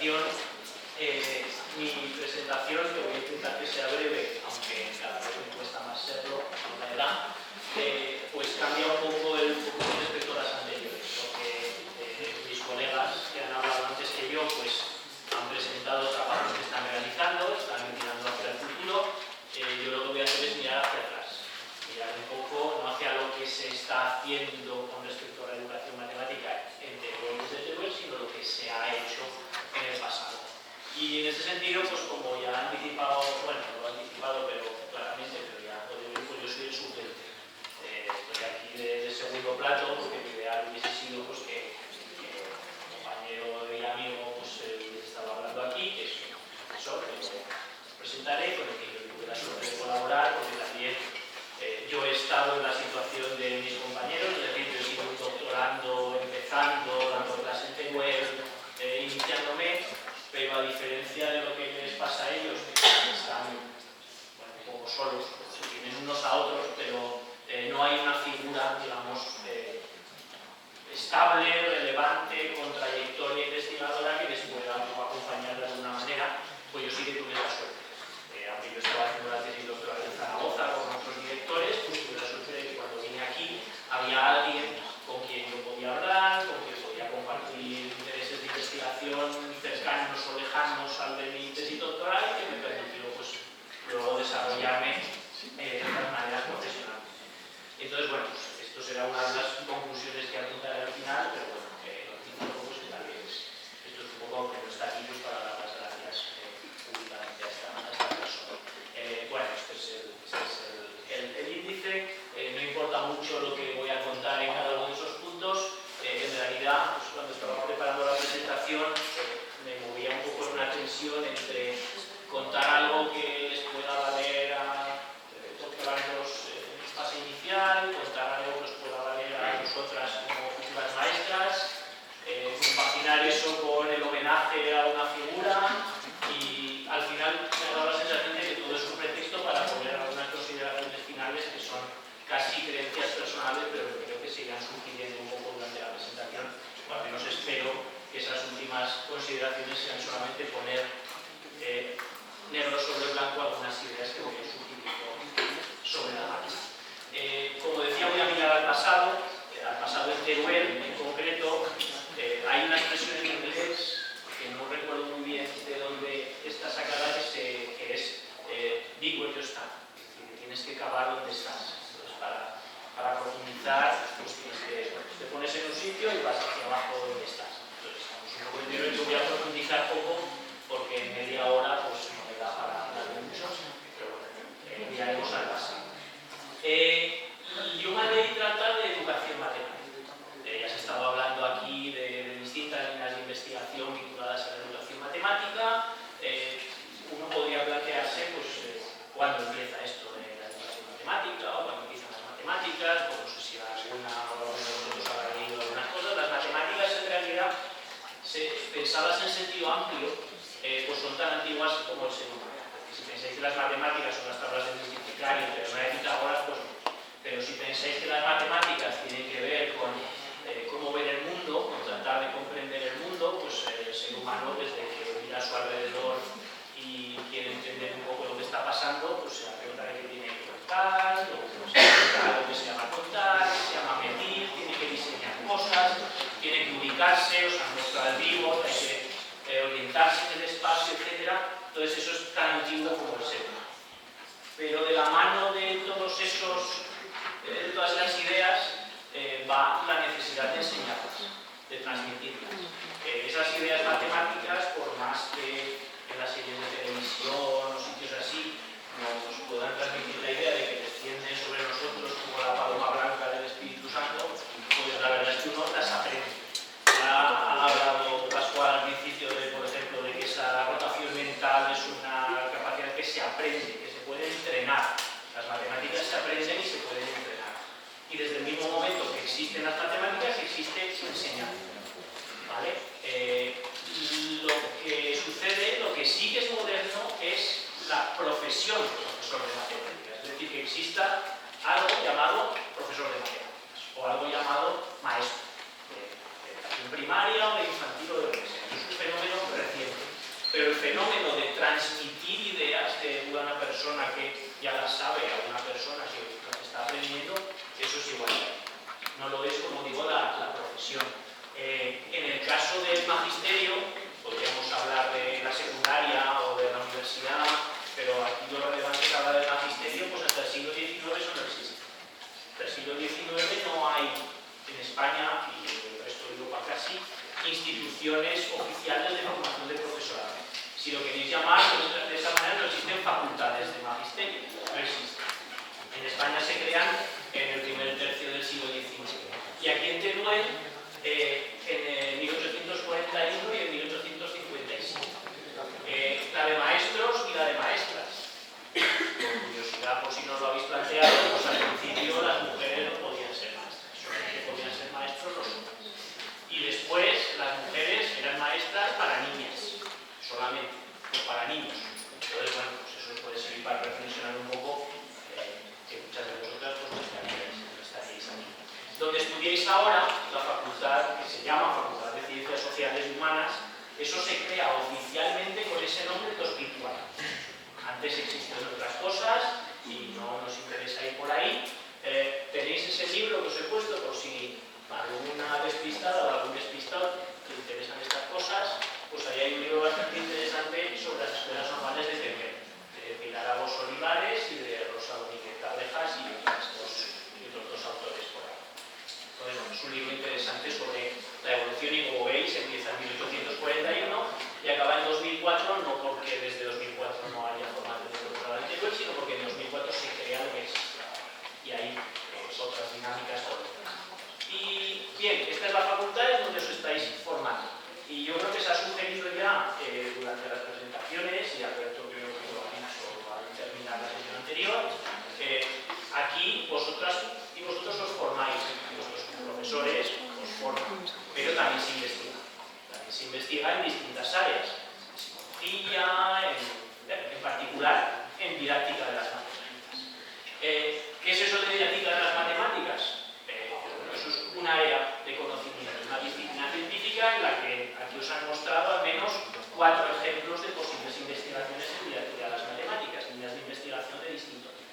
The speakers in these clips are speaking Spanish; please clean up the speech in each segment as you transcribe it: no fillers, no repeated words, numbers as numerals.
presentación. Mi presentación, que voy a intentar que sea breve, aunque cada vez me cuesta más serlo con la edad, pues cambia un poco el foco respecto a las anteriores, porque mis colegas que han hablado antes que yo pues han presentado trabajos que están realizando, están mirando hacia el futuro. Yo lo que voy a hacer es mirar hacia atrás, mirar un poco, no hacia lo que se está haciendo con respecto a la educación matemática en Teruel desde Teruel, sino lo que se ha hecho en el pasado. Y en ese sentido, pues como ya han anticipado, bueno, no lo he anticipado, pero claramente, pero ya podéis ver, pues yo soy el suplente. Estoy aquí de segundo plato, porque mi ideal hubiese sido pues, que un compañero y amigo pues, estaba hablando aquí, que es un profesor, que os presentaré, con el que yo tuve la suerte de colaborar, porque también yo he estado en la situación de mis compañeros, es decir, yo he sido un doctorando, empezando, dando clases en web, iniciándome, pero a diferencia de lo que les pasa a ellos, que están bueno, un poco solos, se tienen unos a otros, pero no hay una figura, digamos, estable, relevante, con trayectoria investigadora que les pueda acompañar de alguna manera. Pues yo sí que tuve la suerte. Aunque yo estaba haciendo la tesis doctoral en Zaragoza con otros directores, pues tuve la suerte de que cuando vine aquí había alguien con quien yo podía hablar, con quien podía compartir intereses de investigación cercanos o lejanos al de mi tesis doctoral, y que me permitió pues, luego desarrollarme de otras maneras profesionales. Entonces, bueno, pues esto será una de las conclusiones que apuntaré al final, pero bueno, lo pues, tal vez esto es un poco que no está aquí pues, para dar las gracias públicamente a esta persona. Bueno, este es el índice. No importa mucho lo que voy a contar en cada uno de esos puntos. En realidad, pues, cuando estaba preparando la presentación, me movía un poco en una tensión entre contar algo que les pueda valer a doctorandos en fase inicial, contar algo que os pueda valer a vosotras como futuras maestras, compaginar eso con el homenaje a una figura, y al final me ha dado la sensación de que todo es un pretexto para poner algunas consideraciones finales que son casi creencias personales, pero que creo que se irán sugiriendo un poco durante la presentación, o al menos espero que esas últimas consideraciones sean solamente poner negro sobre blanco algunas ideas que voy a sugerir sobre la marcha. Como decía, voy a mirar al pasado en Teruel en concreto. Hay una expresión en inglés que no recuerdo muy bien de dónde está sacada, que es dig where you stand, es decir, que tienes que cavar donde estás. Entonces, para profundizar, pues te pones en un sitio y vas hacia abajo donde estás. Entonces, estamos un poco en Teruel, yo voy a profundizar poco porque en media hora pues, no me da para hablar de mucho, pero bueno, miraremos al pasado. Yo me voy a tratar de educación matemática. Ya se estaba hablando aquí de distintas líneas de investigación vinculadas a la educación matemática. Uno podría plantearse pues, cuándo empieza esto de la educación matemática o cuándo empiezan las matemáticas, pues no sé si alguna o alguno de vosotros habrá leído algunas cosas. Las matemáticas en realidad, pensadas en sentido amplio, pues son tan antiguas como el ser humano. Porque si pensáis que las matemáticas son las tablas de multiplicar y teorema de Pitágoras, pues no. Pero si pensáis que las matemáticas tienen que ver con cómo ver el mundo, con tratar de comprender el mundo, pues el ser humano, desde que mira a su alrededor y quiere entender un poco lo que está pasando, pues se da cuenta de que tiene que contar, luego se da cuenta de algo que se llama contar, que se llama medir, tiene que diseñar cosas, tiene que ubicarse, o sea, mostrar vivos, hay que orientarse en el espacio, etc. Entonces eso es tan antiguo como el ser humano. Pero de la mano de todos esos, de todas las ideas, va la necesidad de enseñarlas, de transmitirlas. Esas ideas matemáticas, por más que en las series de televisión o sitios así nos puedan transmitir la idea de que descienden sobre nosotros como la paloma blanca del Espíritu Santo, pues la verdad es que uno las aprende. Ya ha hablado Pascual al principio, por ejemplo, de que esa rotación mental es una capacidad que se aprende, que se puede entrenar. Las matemáticas se aprenden y se pueden entrenar. Y desde el mismo momento que existen las matemáticas, existe su enseñanza. ¿Vale? Lo que sucede, lo que sí que es moderno, es la profesión de profesor de matemáticas. Es decir, que exista algo llamado profesor de matemáticas o algo llamado maestro de educación primaria o de infantil o de lo que sea. Es un fenómeno reciente. siglo XIX no hay en España y en el resto de Europa casi instituciones oficiales de formación de profesorado. Si lo queréis llamar de esa manera, no existen facultades de magisterio, no existen. En España se crean en el primer tercio del siglo XIX. Y aquí en Teruel, en 1841 y en 1855. La de maestros y la de maestras. Por curiosidad, por si no os lo habéis planteado, pues al principio las mujeres no podían ser maestras, solamente podían ser maestros los hombres. Y después las mujeres eran maestras para niñas, solamente, no para niños. Entonces, bueno, pues eso os puede servir para reflexionar un poco, que muchas de vosotras pues, no estaréis aquí. Donde estudiáis ahora, la facultad que se llama Facultad de Ciencias Sociales y Humanas, eso se crea oficialmente con ese nombre en 2004. Antes existían otras cosas y no nos interesa ir por ahí. Tenéis ese libro que os he puesto por si alguna despistada o algún despistado que le interesan estas cosas, pues ahí hay un libro bastante interesante sobre las escuelas normales de Teruel, de Pilar Agos Olivares y de Rosa Domínguez Cabrejas y otros dos autores por ahí. Entonces, bueno, es un libro interesante sobre la evolución y, como veis, empieza en 1841 y acaba en 2004, no porque desde 2004 no haya formación de doctorado en Teruel, sino porque en 2004 se crea lo que es y ahí pues, otras dinámicas. Y bien, esta es la facultad en donde os estáis formando. Y yo creo que se ha sugerido ya durante las presentaciones, y Alberto creo que lo ha dicho al terminar la sesión anterior, aquí vosotras y vosotros os formáis, vuestros profesores os forman, pero también se investiga. También se investiga en distintas áreas, en psicología, en particular en didáctica de las matemáticas. ¿Qué es eso de didáctica de las matemáticas? Bueno, eso es un área de conocimiento, una disciplina científica en la que aquí os han mostrado al menos 4 ejemplos de posibles investigaciones en didáctica de las matemáticas, líneas de investigación de distinto tipo.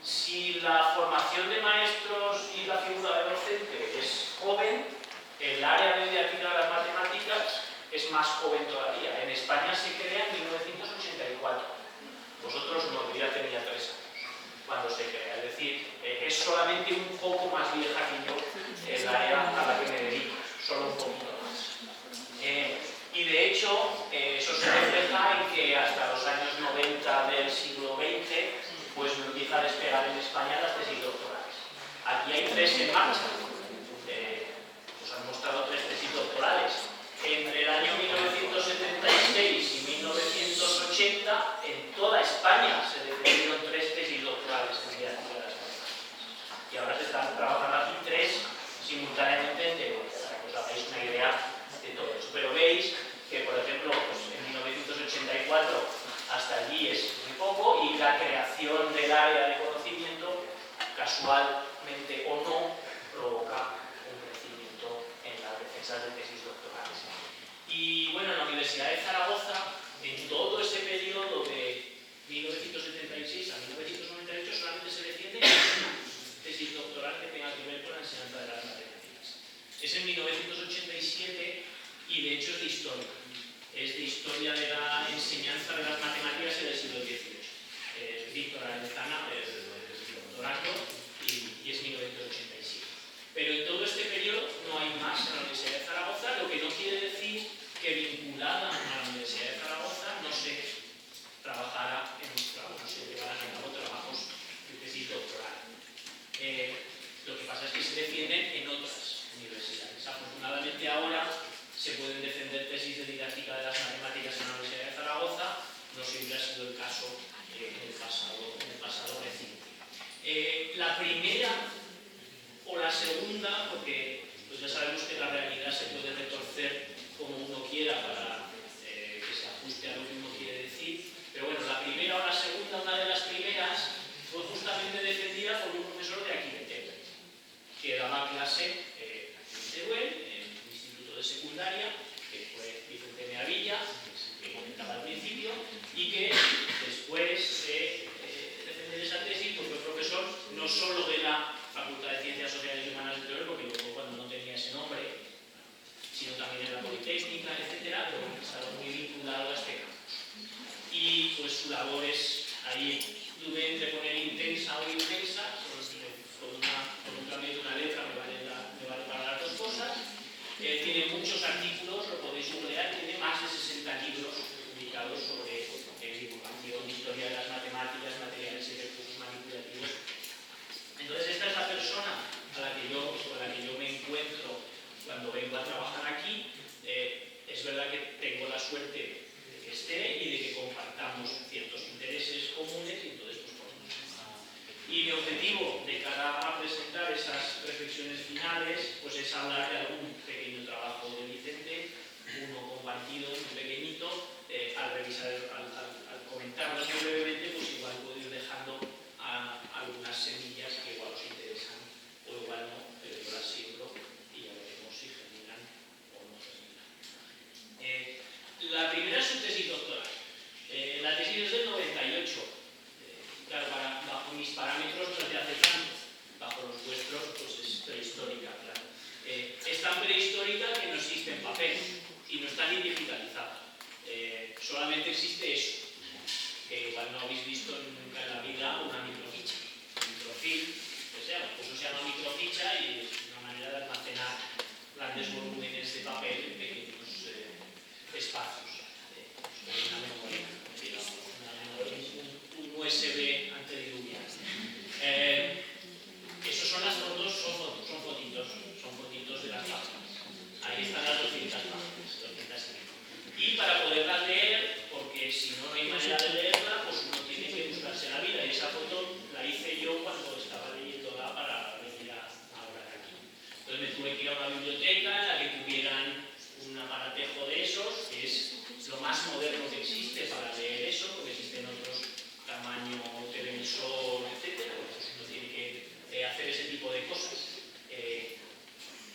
Si la formación de maestros y la figura de docente es joven, el área de didáctica de las matemáticas es más joven todavía. En España se crea en 1984. Vosotros no, yo ya tenía 3 años cuando se crea, es decir, es solamente un poco más vieja que yo el área a la que me dedico, solo un poquito más. Y de hecho, eso se refleja en que hasta los años 90 del siglo XX, pues no empieza a despegar en España las tesis doctorales. Aquí hay 3 en marcha. Os han mostrado 3 tesis doctorales. Entre el año 1976 y 1980, en toda España se defendieron 3 tesis doctorales en didáctica de las matemáticas. Y ahora se están trabajando aquí 3 simultáneamente en Teruel, para que os hagáis una idea de todo eso. Pero veis que, por ejemplo, pues en 1984 hasta allí es muy poco y la creación del área de conocimiento, casualmente o no, provoca un crecimiento en las defensas de tesis doctorales. Y bueno, en la Universidad de Zaragoza, en todo ese periodo de 1976 a 1998 solamente se defiende una tesis doctoral que tenga que ver con la enseñanza de las matemáticas. Es en 1987 y de hecho es de historia. Es de historia de la enseñanza de las matemáticas en el siglo XVIII. Víctor Arenzana es doctorando y es 1987. Pero en todo este periodo no hay más en la Universidad de Zaragoza, lo que no quiere decir que vinculada a la Universidad de Zaragoza no se trabajara no se llevaran a cabo trabajos de tesis doctoral. Lo que pasa es que se defienden en otras universidades. Afortunadamente ahora se pueden defender tesis de didáctica de las matemáticas en la Universidad de Zaragoza, no siempre ha sido el caso en el pasado reciente. La primera o la segunda, porque pues ya sabemos que la realidad se puede retorcer como uno quiera para que se ajuste a lo que uno quiere decir, pero bueno, la primera o la segunda, una de las primeras, fue justamente defendida por un profesor de aquí de Teruel, que daba clase en Teruel, en el Instituto de Secundaria, que fue Vicente Meavilla, que comentaba al principio, y que después de defender esa tesis, pues fue profesor no solo de la Facultad de Ciencias Sociales y Humanas de Teruel, porque luego cuando no tenía ese nombre, sino también en la Politécnica, etcétera, pero estaba muy vinculado a este campo. Y pues su labor es ahí, dudé entre poner intensa o intensa, con una reflexiones finales, pues es hablar de algún pequeño trabajo de Vicente, uno compartido, muy pequeñito. Al revisar, al comentarlo muy brevemente, pues igual puedo ir dejando algunas semillas que igual os interesan o igual no, pero yo las siembro y ya veremos si germinan o no germinan. La primera es su tesis doctoral. La tesis es del 98. Claro, bajo mis parámetros no es de hace tanto, bajo los vuestros pues es prehistórica, claro. Es tan prehistórica que no existe en papel y no está ni digitalizada. Solamente existe eso, que igual no habéis visto nunca en la vida una microficha. Microfilm, pues eso se llama microficha y es una manera de almacenar grandes volúmenes de papel en pequeños espacios. Una memoria, digamos, un USB antediluviano. Esos son las fotos, son fotitos de las páginas. Ahí están las 200 páginas, 200 y para poderlas leer, porque si no hay manera de leerla, pues uno tiene que buscarse la vida. Y esa foto la hice yo cuando estaba leyéndola para venir ahora aquí. Entonces me tuve que ir a una biblioteca en la que tuvieran un aparatejo de esos, que es lo más moderno que existe para leer eso, porque existen otros tamaño televisor, etc. Pues uno tiene que hacer ese tipo de cosas.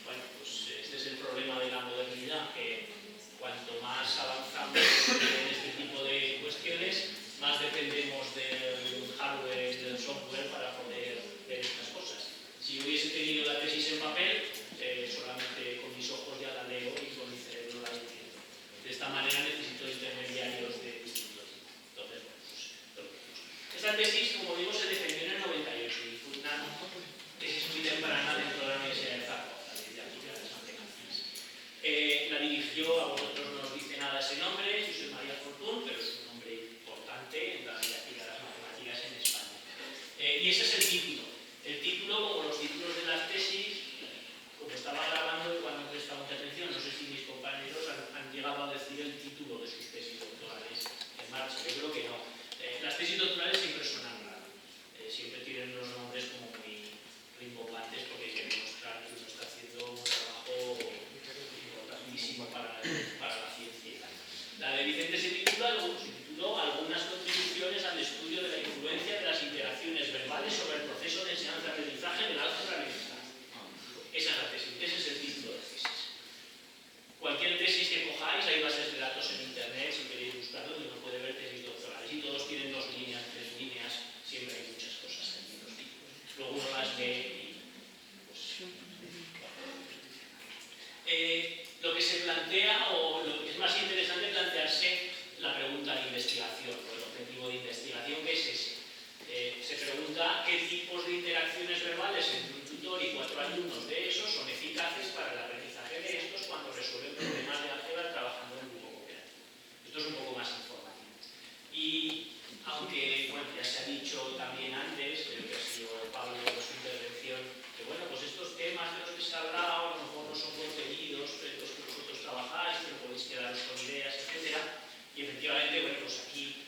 Bueno, pues este es el problema de la modernidad, que cuanto más avanzamos en este tipo de cuestiones, más dependemos del hardware y del software para poder ver estas cosas. Si yo hubiese tenido la tesis en papel, solamente con mis ojos ya la leo y con mi cerebro la entiendo. De esta manera necesito intermediarios de distintos tipos. Entonces, bueno, pues, esta tesis, como digo, se defendió en el 98 y fue una tesis muy temprana dentro de la Universidad de Zaragoza, de aquí de las matemáticas. La dirigió, a vosotros no os dice nada ese nombre, Josep María Fortuny, pero es un nombre importante en la didáctica de las matemáticas en España. Y ese es el título. El título, como los títulos de las tesis, como estaba grabando y cuando prestaba mucha atención, no sé si mis compañeros han llegado a decir el título de sus tesis doctorales en marcha. Yo creo que no. Las tesis doctorales siempre suenan raro. Siempre tienen unos nombres como muy rimbombantes porque hay que demostrar que uno está haciendo un trabajo importantísimo para la ciencia. La de Vicente se tituló Algunas contribuciones al estudio de la influencia de las interacciones verbales sobre el proceso de enseñanza-aprendizaje del álgebra mental. Esa es la tesis, ese es el título de tesis. Cualquier tesis que cojáis, hay bases de datos en internet, si queréis buscarlo, uno puede ver tesis doctorales y todos tienen 2 líneas, 3 líneas, siempre hay muchas cosas en los títulos. Luego uno las lee y pues, lo que se plantea, o lo que es más interesante, plantearse la pregunta de investigación, o el objetivo de investigación, que es ese. Se pregunta qué tipos de interacciones verbales entre un tutor y 4 alumnos de esos son eficaces para el aprendizaje de estos cuando resuelven problemas de álgebra trabajando en grupo cooperativo. Esto es un poco más informativo. Y aunque, bueno, ya se ha dicho también antes, creo que ha sido Pablo en su intervención, que bueno, pues estos temas de los que se ha hablado a lo mejor no son contenidos de los que vosotros trabajáis, pero podéis quedaros con ideas, etc. Y efectivamente, bueno, pues aquí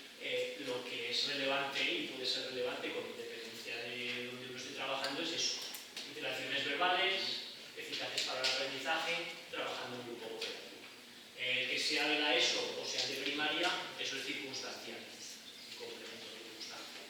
lo que es relevante y puede ser relevante con independencia de donde uno esté trabajando es eso. Interacciones verbales, eficaces para el aprendizaje, trabajando en grupo cooperativo. Que sea de la ESO o sea de primaria, eso es circunstancial. Complemento circunstancial.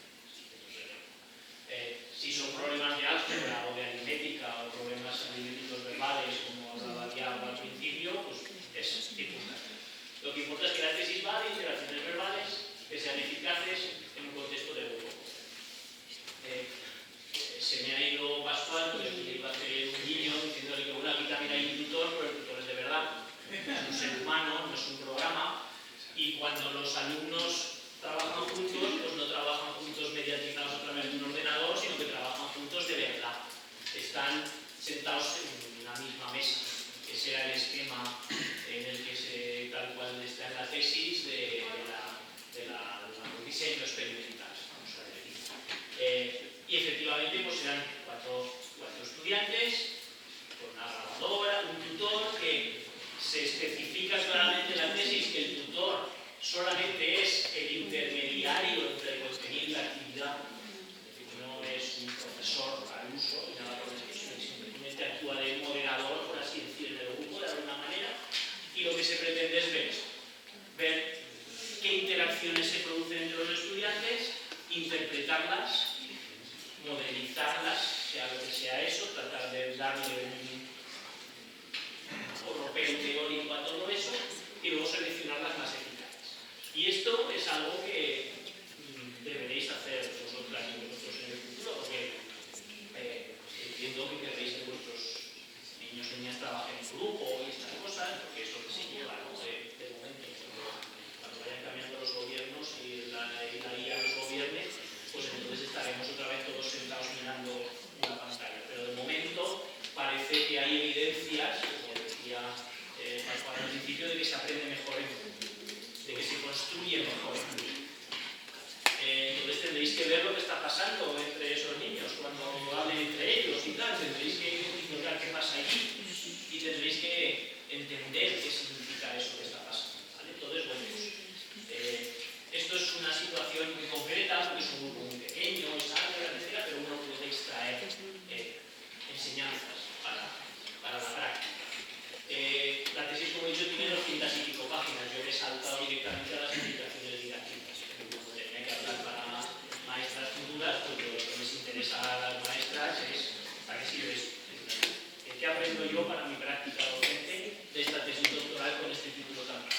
Si son problemas de álgebra o de aritmética o problemas aritméticos verbales, como hablaba ya al principio, pues es circunstancial. Lo que importa es que la tesis va de interacciones verbales que sean eficaces en un contexto de grupo. Se me ha ido Pascual, porque iba a hacer un guiño diciéndole que bueno, aquí también hay un tutor, pero el tutor es de verdad. Es un ser humano, no es un programa, y cuando los alumnos trabajan juntos, pues no trabajan juntos mediatizados a través de un ordenador, sino que trabajan juntos de verdad. Están sentados en la misma mesa. Ese era el esquema en el que tal cual está en la tesis de los diseños experimentales, vamos a decir. Y efectivamente pues eran cuatro estudiantes, con una grabadora, un tutor que se especifica claramente en la tesis que el tutor solamente es el intermediario entre el contenido y la actividad, es decir, no es un profesor al uso y nada por el estilo, simplemente sea eso, tratar de darle un oropel teórico a todo eso y luego seleccionar las más eficaces. Y esto es algo que deberéis hacer vosotras y vosotros en el futuro, porque entiendo que querréis que vuestros niños y niñas trabajen en grupo y estas cosas, porque eso que se lleva, ¿no? De momento, cuando vayan cambiando los gobiernos y la IA los gobierne, pues entonces estaremos otra vez todos sentados mirando una pantalla. Pero de momento parece que hay evidencias, como decía Pascual al principio, de que se aprende mejor en grupo, de que se construye mejor en grupo. Entonces tendréis que ver lo que está pasando entre esos niños cuando hablen entre ellos y tal, tendréis que identificar qué pasa allí y tendréis que entender qué significa eso que está pasando, ¿vale? Entonces, bueno, esto es una situación muy concreta porque es un grupo muy pequeño, es algo, etcétera, pero uno puede extraer enseñanzas para la práctica. La tesis, como he dicho, tiene 200 y pico páginas. Yo me he saltado directamente a las explicaciones didácticas. Como tenía que hablar para maestras futuras, pues lo que les interesa a las maestras es para qué sirve esto. ¿Qué aprendo yo para mi práctica docente de esta tesis doctoral con este título tan raro?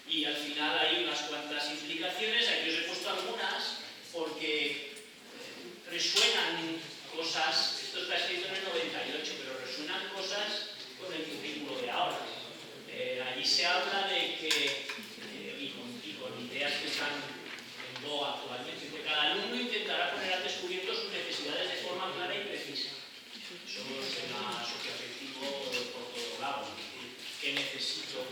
Y al final hay unas cuantas implicaciones. Aquí os he puesto algunas porque resuenan cosas. Esto está escrito en el 98, pero resuenan cosas con el currículo de ahora. Allí se habla de que, y con ideas que están en boga actualmente, que cada alumno intentará poner al descubierto sus necesidades de forma clara y precisa. Eso es tema socioafectivo por todos lados. ¿Qué necesito?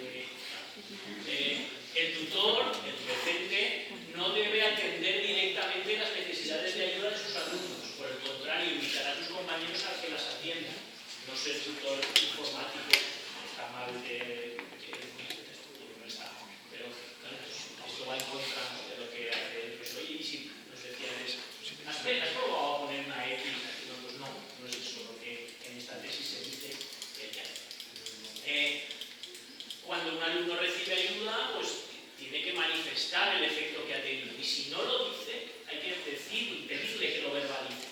El tutor, el docente, no debe atender directamente las necesidades de ayuda de sus alumnos. Por el contrario, invitará a sus compañeros a que las atiendan. No ser tutor informático está mal no está. Pero claro, esto va en contra de lo que hace el profesor. Oye, y si nos decían eso, ¿has probado a poner una X? No, pues no es eso lo que en esta tesis se dice. Cuando un alumno recibe ayuda, pues tiene que manifestar el efecto que ha tenido. Y si no lo dice, hay que decirle y pedirle que lo verbalice.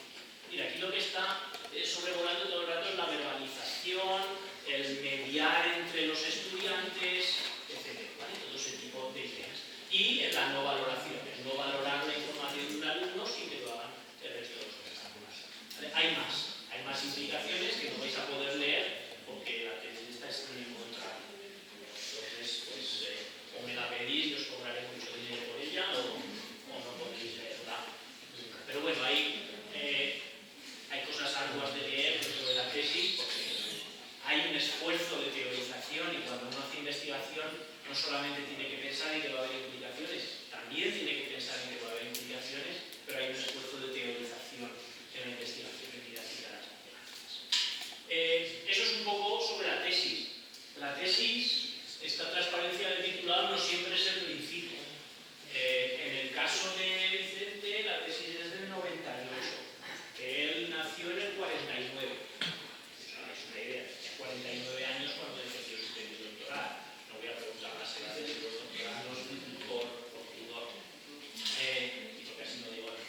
Mira, aquí lo que está sobrevolando todo el rato es la verbalización, el mediar entre los estudiantes, etc. ¿Vale? Todo ese tipo de ideas. Y la no valoración, el no valorar la información de un alumno sin que lo hagan el resto de los alumnos. ¿Vale? Hay más implicaciones que no vais a poder leer porque la tesis esta es en el contrario. Entonces, pues, o me la pedís y os cobraré mucho dinero por ella o no podéis leerla. Pero bueno, hay cosas arduas de leer dentro de la tesis porque hay un esfuerzo de teorización y cuando uno hace investigación no solamente tiene que pensar en que va a haber implicaciones, también tiene que pensar en que va a haber implicaciones, pero hay un esfuerzo de teorización en la investigación didáctica de las matemáticas. Eso es un poco sobre la tesis. La tesis, esta transparencia del titulado no siempre es el principio. En el caso de Vicente, la tesis es del 98. Él nació en el 49. Es una idea, tenía 49 años cuando empezó su tesis doctoral. No voy a preguntar las edades de los doctorados por pudor. Y porque así no digo nada.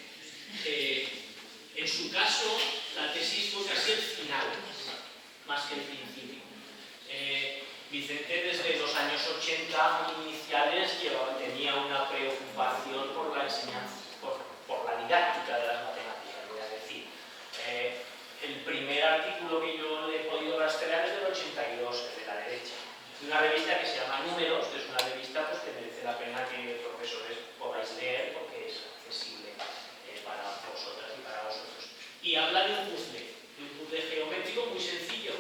En su caso, la tesis fue casi el final, más que el principio. Vicente desde los años 80 iniciales tenía una preocupación por la enseñanza, por la didáctica de las matemáticas, voy a decir. El primer artículo que yo le he podido rastrear es del 82, el de la derecha, de una revista que se llama Números, que es una revista pues, que merece la pena que profesores podáis leer porque es accesible para vosotras y para vosotros. Y habla de un puzzle geométrico muy sencillo.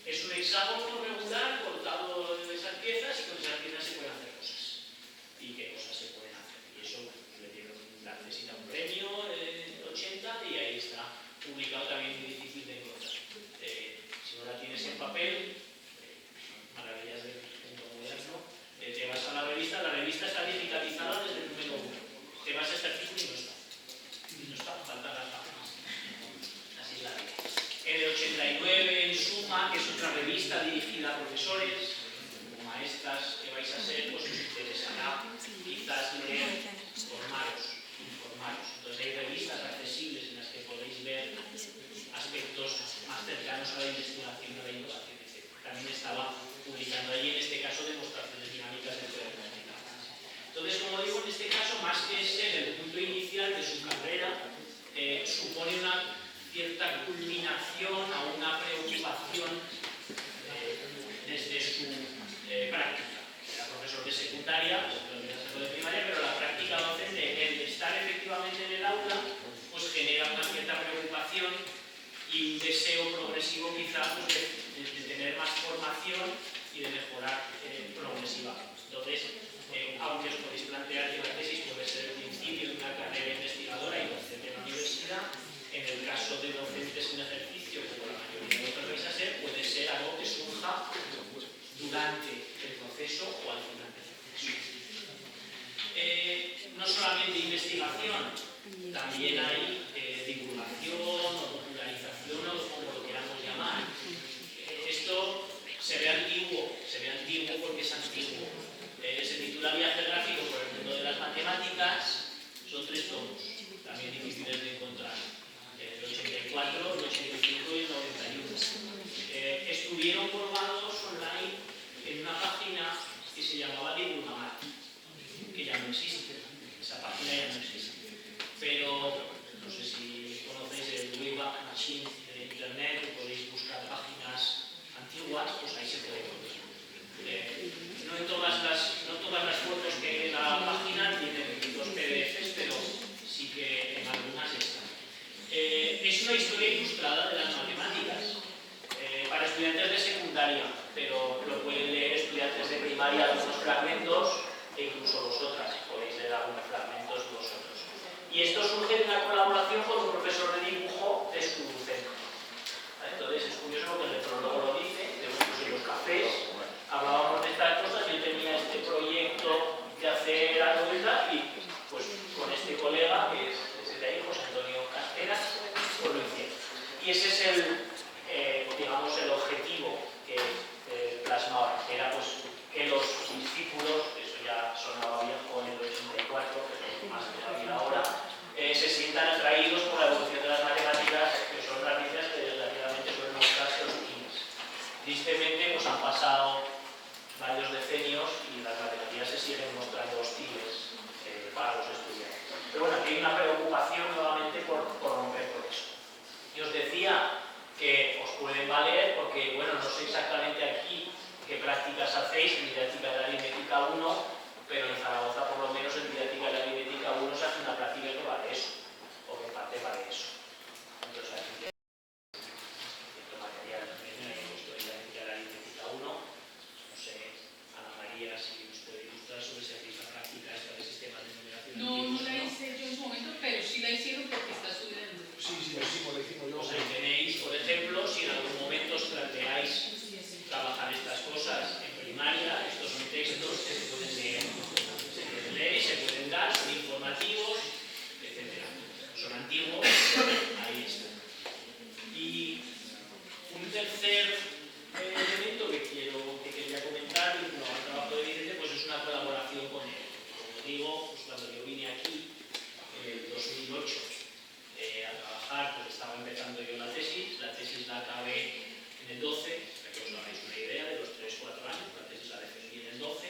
Es un hexágono regular cortado de esas piezas y con esas piezas se pueden hacer cosas. ¿Y qué cosas se pueden hacer? Y eso le dieron necesita un premio en el 80 y ahí está publicado también muy difícil de encontrar. Si no la tienes en papel, maravillas del mundo moderno, te vas a la revista está digitalizada desde el número 1. Te vas a este artículo y no está, faltan las páginas. Así es la vida. En el 89 en Suma, que es otra revista dirigida a profesores, como maestras que vais a ser, pues os interesará quizás leer, informaros. Entonces hay revistas accesibles en las que podéis ver cercanos a la investigación, a la innovación, etc. También estaba publicando allí, en este caso, demostraciones dinámicas de poder comunicar. Entonces, como digo, en este caso, más que ser el punto inicial de su carrera, supone una cierta culminación a una preocupación desde su práctica. Era profesor de secundaria, de primaria, pero la práctica docente, el estar efectivamente en el aula, pues genera una cierta preocupación y un deseo progresivo quizá pues, de tener más formación y de mejorar progresivamente. Entonces, aunque os podéis plantear que la tesis puede ser el principio de una carrera investigadora y docente en la universidad, en el caso de docentes en ejercicio, como la mayoría de otros vais a ser, puede ser algo que surja durante el proceso o al final del proceso. No solamente investigación, también hay divulgación o popularización o como lo queramos llamar. Esto se ve antiguo porque es antiguo. Se titula Viaje gráfico por el mundo de las matemáticas, son 3 tomos, también difíciles de encontrar. El 84, el 85 y el 91. Estuvieron colgados online en una página que se llamaba Divulgamat, que ya no existe, esa página ya no existe. Pero no sé si conocéis el Wayback Machine de internet, que podéis buscar páginas antiguas, pues ahí se puede encontrar. No todas las fotos que hay en la página tienen los PDFs, pero sí que en algunas están. Es una historia ilustrada de las matemáticas para estudiantes de secundaria, pero lo pueden leer estudiantes de primaria, algunos fragmentos, e incluso vosotras podéis leer algunos fragmentos vosotros. Y esto surge de una colaboración con un profesor de dibujo de su centro. Entonces es curioso porque en el prólogo lo dice, de en los cafés hablábamos de estas cosas, yo tenía este proyecto de hacer algo de tal y pues con este colega, que es de ahí, José Antonio Casteras, pues lo hicieron. Y ese es digamos, el objetivo que plasmaba, era pues que los discípulos, eso ya sonaba viejo en el 84, pero más todavía ahora, se sientan atraídos por la evolución de las matemáticas, que son las ciencias que desgraciadamente suelen mostrarse hostiles. Tristemente, pues han pasado varios decenios y las matemáticas se siguen mostrando hostiles para los estudiantes. Pero bueno, aquí hay una preocupación nuevamente por romper con eso. Y os decía que os pueden valer porque, bueno, no sé exactamente aquí qué prácticas hacéis en didáctica de la aritmética 1, pero en Zaragoza por lo menos en didáctica de la aritmética 1 se hace una práctica que va de eso, o que en parte va de eso. Entonces aquí cierto material también hay puesto en didáctica de la aritmética 1, no sé, Ana María, si os puede ilustrar sobre si hacéis la práctica esta de sistemas de numeración. No la hice yo en su momento, pero sí la hicieron porque está subida en el grupo. Sí, lo hicimos yo. Pues ahí tenéis, por ejemplo, si en algún momento os planteáis trabajar estas cosas en primaria, estos son textos que se pueden leer. Se pueden leer y se pueden dar, son informativos, etc. Son antiguos, ahí están. Y un tercer elemento que quería comentar, y como el trabajo de Vicente, pues es una colaboración con él. Como digo, pues cuando yo vine aquí en el 2008 a trabajar, pues estaba empezando yo la tesis la acabé en el 12, para que os hagáis una idea de los 3-4 años, la tesis la defendí en el 12.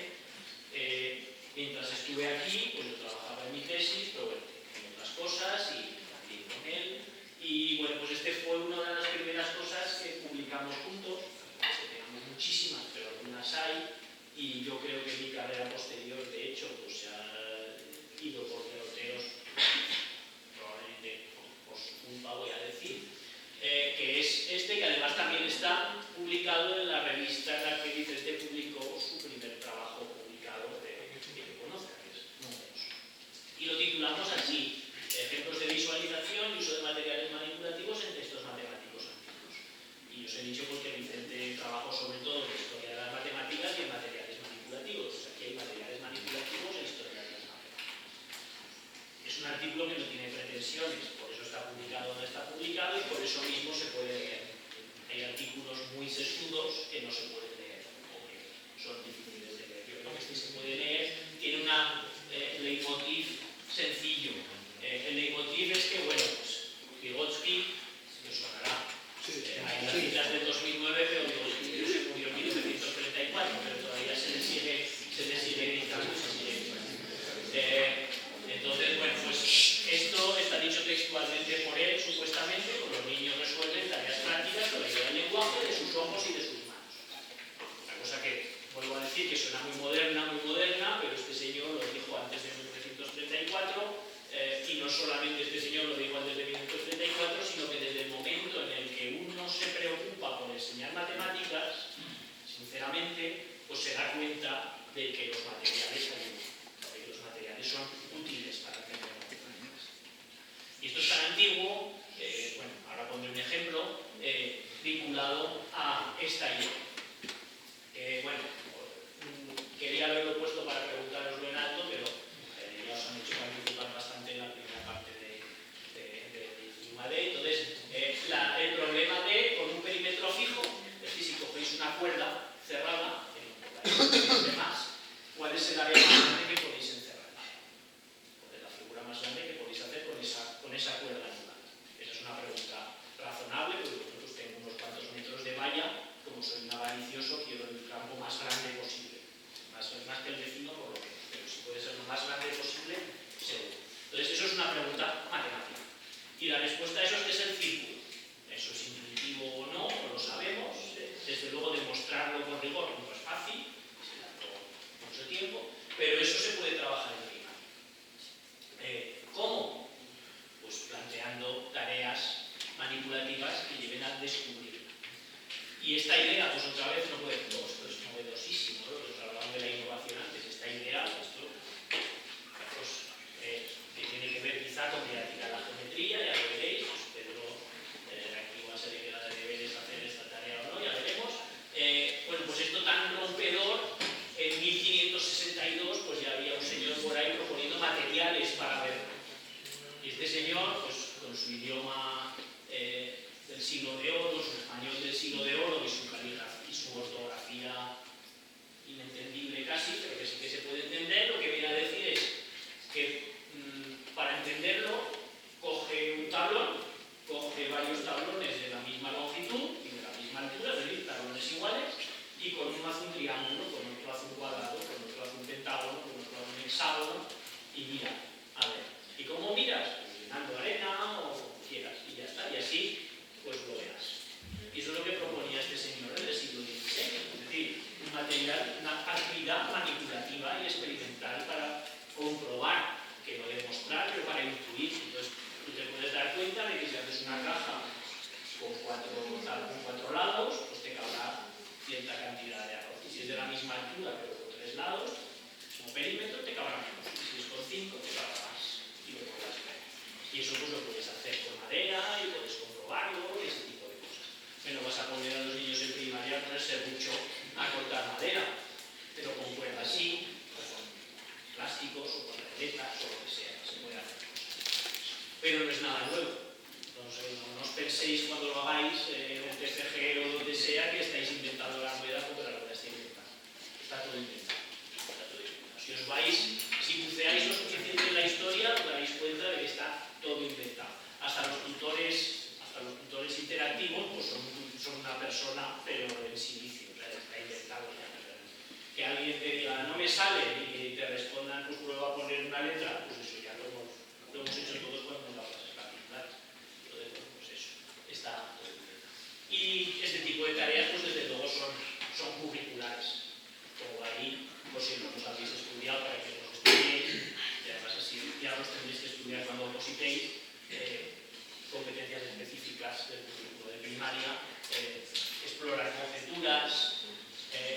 Mientras estuve aquí, pues yo trabajaba en mi tesis, pero bueno, en otras cosas y también con él. Y bueno, pues este fue una de las primeras cosas que publicamos juntos, que tenemos muchísimas, pero algunas hay, y yo creo que mi carrera posterior, de hecho, pues se ha ido por derroteros, probablemente por su culpa voy a decir, que es este, que además también está publicado en la revista en la que Vicente publicó su primer trabajo publicado que conozca, que es Números. Y lo titulamos así: Ejemplos de visualización y uso de materiales manipulativos en textos matemáticos antiguos. Y os he dicho pues, que Vicente trabajó sobre todo en la historia de las matemáticas y en materiales manipulativos. Aquí hay materiales manipulativos e historia de las matemáticas. Es un artículo que no tiene pretensiones, por eso está publicado o no está publicado, y por eso mismo se puede leer. Hay artículos muy sesudos que no se pueden leer, o que son difíciles de leer. Yo creo que este se puede leer, tiene un leitmotiv sencillo. El leitmotiv es que, bueno, pues Vygotsky, que os sonará, hay cifras del 2009, pero digo, se murió en 1934, pero todavía se le sigue gritando y se sigue gritando. Entonces, bueno, pues esto está dicho textualmente por él, supuestamente, pues los niños resuelven tareas prácticas con la ayuda del lenguaje, de sus ojos y de sus manos. Una cosa que, vuelvo a decir, que suena muy moderna, pero este señor lo dijo antes de 1934, y no solamente este señor lo dijo antes de 1934, sino que desde el momento en el que uno se preocupa por enseñar matemáticas, sinceramente, pues se da cuenta de que los materiales ayudan, de que los materiales son útiles para aprender matemáticas. Y esto es tan antiguo, bueno, ahora pondré un ejemplo vinculado a esta idea. Bueno, quería haberlo puesto para preguntaroslo en alto, pero ya os han hecho participar bastante en la primera parte de Sigma D. Entonces, el problema de, con un perímetro fijo, es decir, si cogéis una cuerda cerrada, más, ¿cuál es el área más grande que podéis encerrar? Pues la figura más grande que podéis hacer con esa cuerda anular. Esa es una pregunta razonable, porque vosotros tengo unos cuantos metros de valla, como soy un avaricioso, quiero el campo más grande posible. Más que el vecino, por lo menos, pero si puede ser lo más grande posible, seguro. Entonces, eso es una pregunta matemática. Y la respuesta a eso es que es el círculo. Eso es intuitivo o no lo sabemos. Desde luego, demostrarlo con rigor no es fácil, se tardó mucho tiempo, pero eso se puede trabajar en primaria. ¿Cómo? Pues planteando tareas manipulativas que lleven a descubrir. Y esta idea, pues otra vez, esto es novedosísimo, ¿no? Pues hablamos de la innovación antes, esta idea, esto, pues, que tiene que ver quizá con didáctica de la geometría, ya lo veréis, pues Pedro, aquí igual se le queda de deberes hacer esta tarea o no, ya veremos. Bueno, pues esto tan rompedor, en 1562, pues ya había un señor por ahí proponiendo materiales para ver. Y este señor, pues con su idioma del siglo de oro, su español del siglo de oro y su caligrafía y su ortografía inentendible casi, pero que sí que se puede entender, lo que viene a decir es que para entenderlo coge un tablón, coge varios tablones de la misma longitud y de la misma altura, es decir, tablones iguales, y con uno hace un triángulo, con otro hace un cuadrado, con otro hace un pentágono, con otro hace un hexágono, y mira, a ver, ¿y cómo miras? Pues llenando arena o como quieras, y ya está, y así pues lo verás. Y eso es lo que proponía este señor del siglo XVI, es decir, una actividad manipulativa y experimental para comprobar, que no demostrar, pero para intuir. Entonces, tú te puedes dar cuenta de que si haces una caja con cuatro lados, pues te cabrá cierta cantidad de arroz. Y si es de la misma altura, pero con 3 lados, como perímetro, te cabrá menos. Y si es con 5, te cabrá más. Y lo podrás ver. Y eso pues lo puedes hacer con madera y puedes comprobarlo y ese tipo de cosas. No vas a poner a los niños en primaria a ponerse mucho a cortar madera, pero con cuerdas sí, o con plásticos, o con recetas, o lo que sea, se puede hacer cosas. Pero no es nada nuevo. Entonces, no os penséis cuando lo hagáis en el TFG o donde sea que estáis inventando la rueda porque la rueda está inventada. Está todo inventado. Si os vais, si buceáis lo suficiente en la historia, os daréis cuenta de que está todo inventado. Hasta los tutores interactivos pues son una persona, pero en silicio, o sea, está inventado ya. Que alguien te diga, no me sale, y te respondan, pues prueba a poner una letra, pues eso ya lo hemos hecho todos cuando nos las particulares. Entonces, bueno, pues eso, está todo inventado. Y este tipo de tareas, pues desde luego son curriculares. Como ahí, pues si no los habéis estudiado para que los estudiéis, y además así ya los tendréis que estudiar cuando opositéis, competencias específicas del currículo de primaria, explorar conjeturas,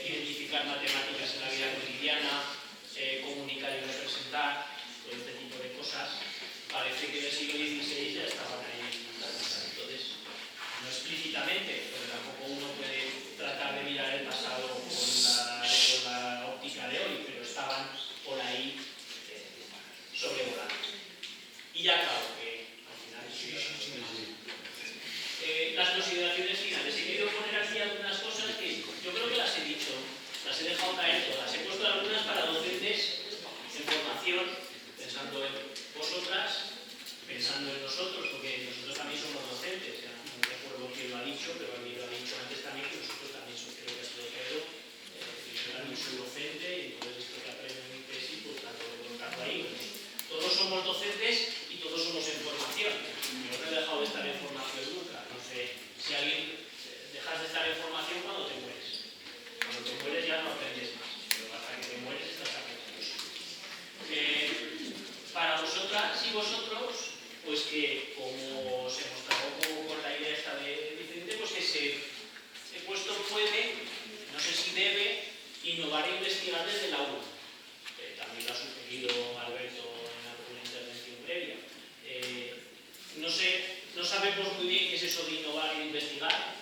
identificar matemáticas en la vida cotidiana, dejas de estar en formación cuando te mueres. Cuando te mueres ya no aprendes más, pero hasta que te mueres estás aprendiendo. Para vosotras y vosotros, pues que como se mostraba un poco con la idea esta de Vicente, pues que ese puesto puede, no sé si debe, innovar e investigar desde la U. También lo ha sugerido Alberto en alguna intervención previa. No sabemos muy bien qué es eso de innovar e investigar,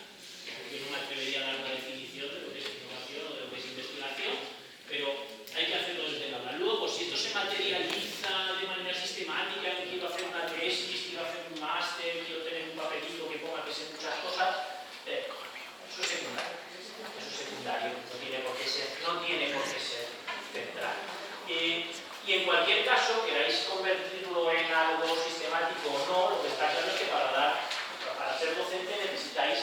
porque no me atrevería a dar una definición de lo que es innovación o de lo que es investigación, pero hay que hacerlo desde el aula. Luego, si esto se materializa de manera sistemática, quiero hacer una tesis, quiero hacer un máster, quiero tener un papelito que ponga que sé muchas cosas, eso es secundario. Eso es secundario, no tiene por qué ser central. Y en cualquier caso, queráis convertirlo en algo sistemático o no, lo que está claro es que para ser docente necesitáis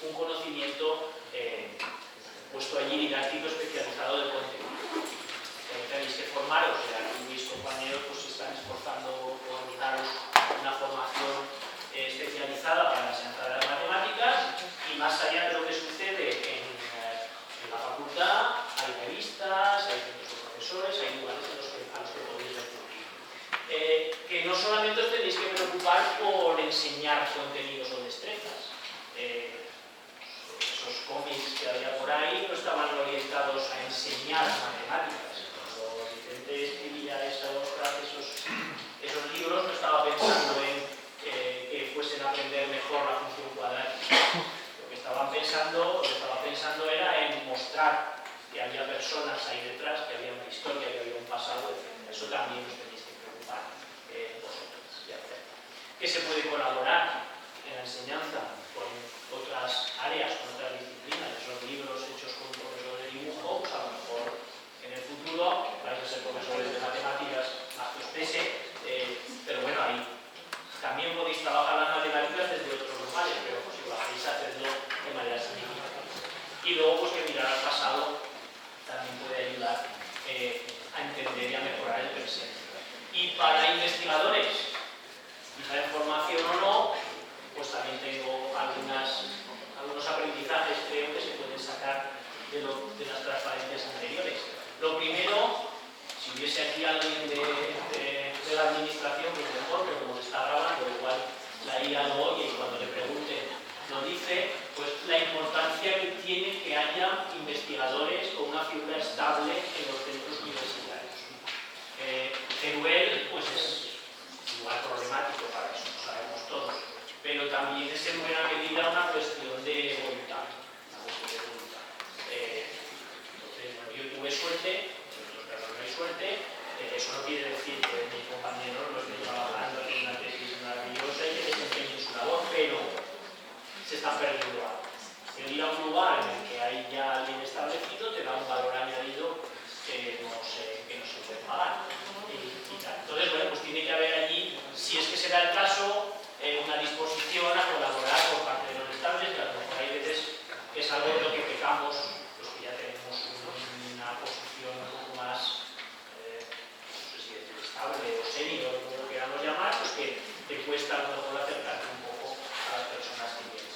un conocimiento puesto allí didáctico especializado del contenido. Tenéis que formaros, y aquí mis compañeros pues, se están esforzando por daros una formación especializada para la enseñanza de las matemáticas, y más allá de lo que sucede en la facultad, hay revistas, hay centros de profesores, hay lugares a los que podéis recurrir. Que no solamente os tenéis que preocupar por enseñar contenidos o destrezas. Esos cómics que había por ahí no estaban orientados a enseñar matemáticas. Cuando Vicente escribía esos libros, no estaba pensando en que fuesen a aprender mejor la función cuadrática. Lo que estaba pensando era en mostrar que había personas ahí detrás, que había una historia, que había un pasado, etc. Eso también os tenéis que preocupar vosotros y hacer. ¿Qué se puede colaborar en la enseñanza con otras áreas, con otras disciplinas? Esos libros hechos con profesores de dibujo, pues a lo mejor en el futuro vais a ser profesores de matemáticas, más que os pese, pero bueno, ahí también podéis trabajar las matemáticas desde otros lugares, pero si lo hacéis, hacedlo de manera significativa. Y luego, pues que mirar al pasado también puede ayudar a entender y a mejorar el presente. Y para investigadores, quizá en formación o no, pues también tengo algunos aprendizajes, creo, que se pueden sacar de las transparencias anteriores. Lo primero, si hubiese aquí alguien de la administración, pues mejor, pero como se está grabando, igual la IA lo oye y cuando le pregunten lo dice, pues la importancia que tiene que haya investigadores con una figura estable en los centros universitarios. Teruel, pues es igual problemático para eso, lo sabemos todos, pero también es en buena medida una cuestión de voluntad. Entonces, bueno, yo tuve suerte, vosotros no hay suerte, eso no quiere decir que mis compañeros no estén trabajando en una tesis maravillosa y que desempeñen su labor, pero se están perdiendo algo. El ir a un lugar en el que hay ya alguien establecido te da un valor añadido que no se puede pagar. Entonces, bueno, pues tiene que haber allí, si es que se da el caso, una disposición a colaborar por parte de los estables, que a lo mejor hay veces que es algo de lo que pecamos, los que ya tenemos una posición un poco más, no sé si es estable o senior, como lo queramos llamar, pues que te cuesta a lo mejor acercarte un poco a las personas que tienes.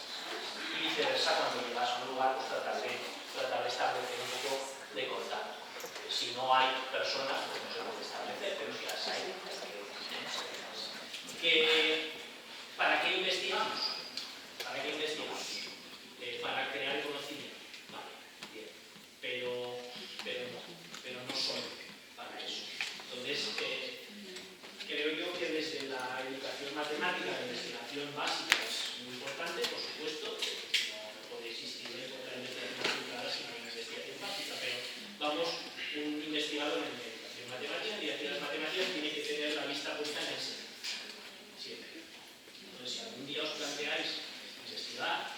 Y viceversa, cuando llegas a un lugar, pues tratar de establecer un poco de contacto. Si no hay personas, pues no se puede establecer, pero si las hay, ¿para qué investigamos? ¿Para qué investigamos? Para crear conocimiento. Vale, bien. Pero no solo para eso. Entonces, creo yo que desde la educación matemática, la investigación básica es muy importante, por supuesto, no puede existir otra investigación aplicada sin una investigación básica, pero vamos, un investigador en educación matemática, en dirección de las matemáticas, tiene que tener la vista puesta en la enseñanza. Siempre. Entonces, si algún día os planteáis investigar,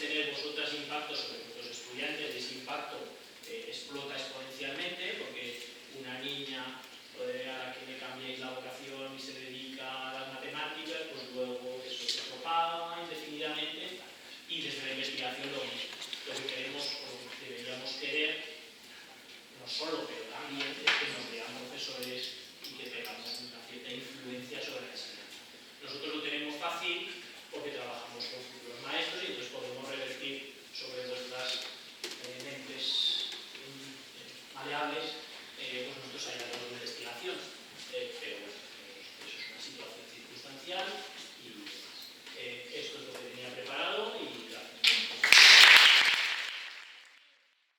tener vosotras impactos sobre vuestros estudiantes, y ese impacto explota exponencialmente, porque una niña a la que le cambiéis la vocación y se dedica a las matemáticas, pues luego eso se propaga,